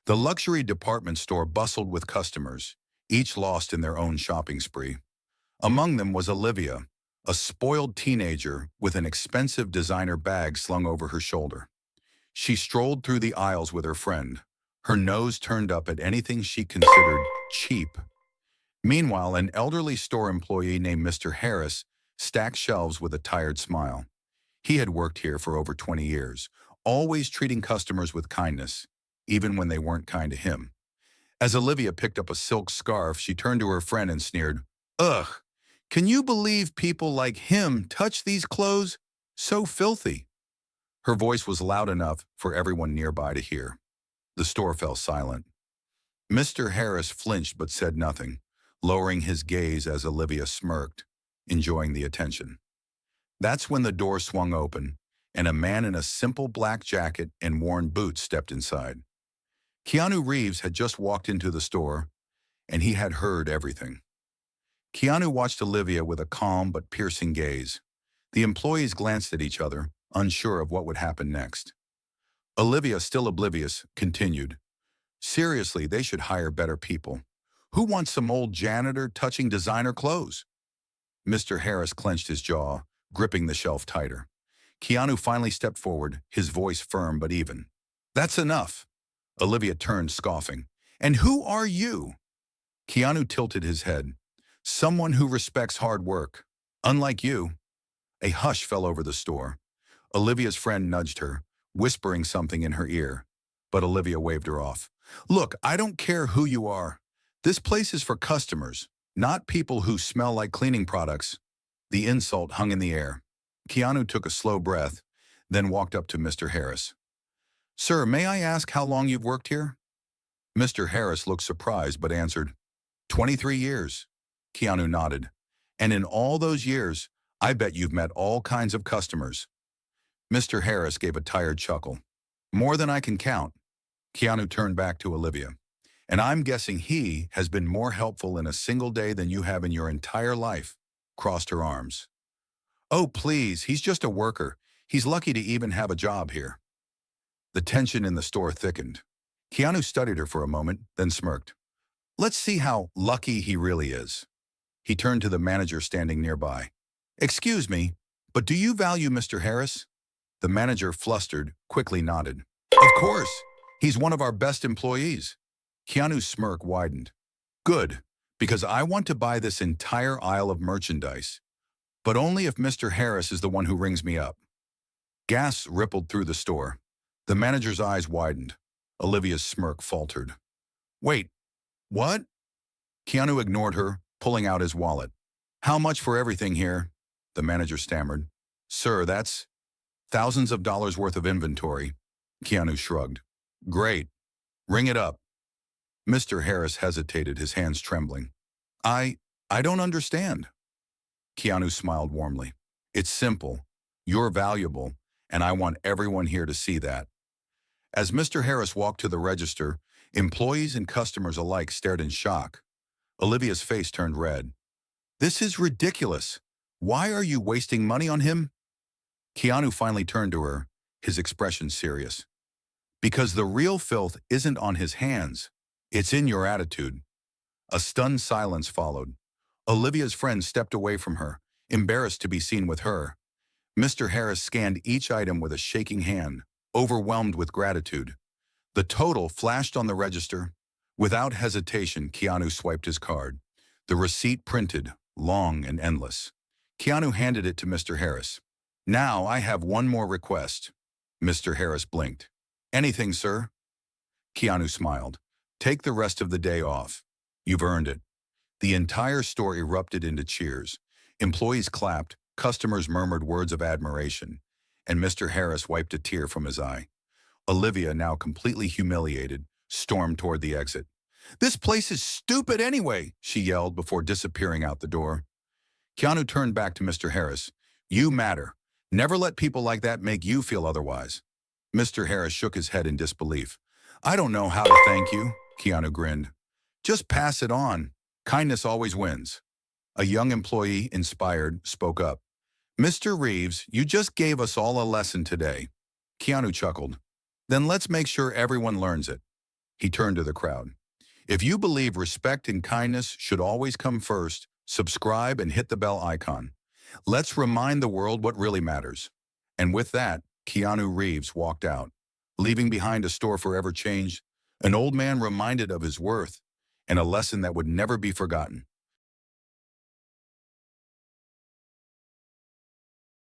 The luxury department store bustled with customers, each lost in their own shopping spree. Among them was Olivia, a spoiled teenager with an expensive designer bag slung over her shoulder. She strolled through the aisles with her friend, her nose turned up at anything she considered cheap. Meanwhile, an elderly store employee named Mr. Harris stacked shelves with a tired smile. He had worked here for over 20 years, always treating customers with kindness, even when they weren't kind to him. As Olivia picked up a silk scarf, she turned to her friend and sneered, "Ugh, can you believe people like him touch these clothes? So filthy." Her voice was loud enough for everyone nearby to hear. The store fell silent. Mr. Harris flinched but said nothing, lowering his gaze as Olivia smirked, enjoying the attention. That's when the door swung open, and a man in a simple black jacket and worn boots stepped inside. Keanu Reeves had just walked into the store, and he had heard everything. Keanu watched Olivia with a calm but piercing gaze. The employees glanced at each other, unsure of what would happen next. Olivia, still oblivious, continued, "Seriously, they should hire better people. Who wants some old janitor touching designer clothes?" Mr. Harris clenched his jaw, gripping the shelf tighter. Keanu finally stepped forward, his voice firm but even. "That's enough." Olivia turned, scoffing. "And who are you?" Keanu tilted his head. "Someone who respects hard work. Unlike you." A hush fell over the store. Olivia's friend nudged her, whispering something in her ear, but Olivia waved her off. "Look, I don't care who you are. This place is for customers, not people who smell like cleaning products." The insult hung in the air. Keanu took a slow breath, then walked up to Mr. Harris. "Sir, may I ask how long you've worked here?" Mr. Harris looked surprised but answered, 23 years. Keanu nodded. "And in all those years, I bet you've met all kinds of customers." Mr. Harris gave a tired chuckle. "More than I can count." Keanu turned back to Olivia. "And I'm guessing he has been more helpful in a single day than you have in your entire life," crossed her arms. "Oh, please, he's just a worker. He's lucky to even have a job here." The tension in the store thickened. Keanu studied her for a moment, then smirked. "Let's see how lucky he really is." He turned to the manager standing nearby. "Excuse me, but do you value Mr. Harris?" The manager, flustered, quickly nodded. "Of course. He's one of our best employees." Keanu's smirk widened. "Good, because I want to buy this entire aisle of merchandise, but only if Mr. Harris is the one who rings me up." Gasps rippled through the store. The manager's eyes widened. Olivia's smirk faltered. "Wait, what?" Keanu ignored her, pulling out his wallet. "How much for everything here?" The manager stammered. "Sir, that's thousands of dollars worth of inventory." Keanu shrugged. "Great. Ring it up." Mr. Harris hesitated, his hands trembling. I don't understand." Keanu smiled warmly. "It's simple. You're valuable, and I want everyone here to see that." As Mr. Harris walked to the register, employees and customers alike stared in shock. Olivia's face turned red. "This is ridiculous. Why are you wasting money on him?" Keanu finally turned to her, his expression serious. "Because the real filth isn't on his hands. It's in your attitude." A stunned silence followed. Olivia's friend stepped away from her, embarrassed to be seen with her. Mr. Harris scanned each item with a shaking hand, overwhelmed with gratitude. The total flashed on the register. Without hesitation, Keanu swiped his card. The receipt printed, long and endless. Keanu handed it to Mr. Harris. "Now I have one more request." Mr. Harris blinked. "Anything, sir?" Keanu smiled. "Take the rest of the day off. You've earned it." The entire store erupted into cheers. Employees clapped, customers murmured words of admiration, and Mr. Harris wiped a tear from his eye. Olivia, now completely humiliated, stormed toward the exit. "This place is stupid anyway," she yelled before disappearing out the door. Keanu turned back to Mr. Harris. "You matter. Never let people like that make you feel otherwise." Mr. Harris shook his head in disbelief. "I don't know how to thank you," Keanu grinned. "Just pass it on. Kindness always wins." A young employee, inspired, spoke up. "Mr. Reeves, you just gave us all a lesson today." Keanu chuckled. "Then let's make sure everyone learns it." He turned to the crowd. If you believe respect and kindness should always come first, subscribe and hit the bell icon. Let's remind the world what really matters. And with that, Keanu Reeves walked out, leaving behind a store forever changed, an old man reminded of his worth, and a lesson that would never be forgotten.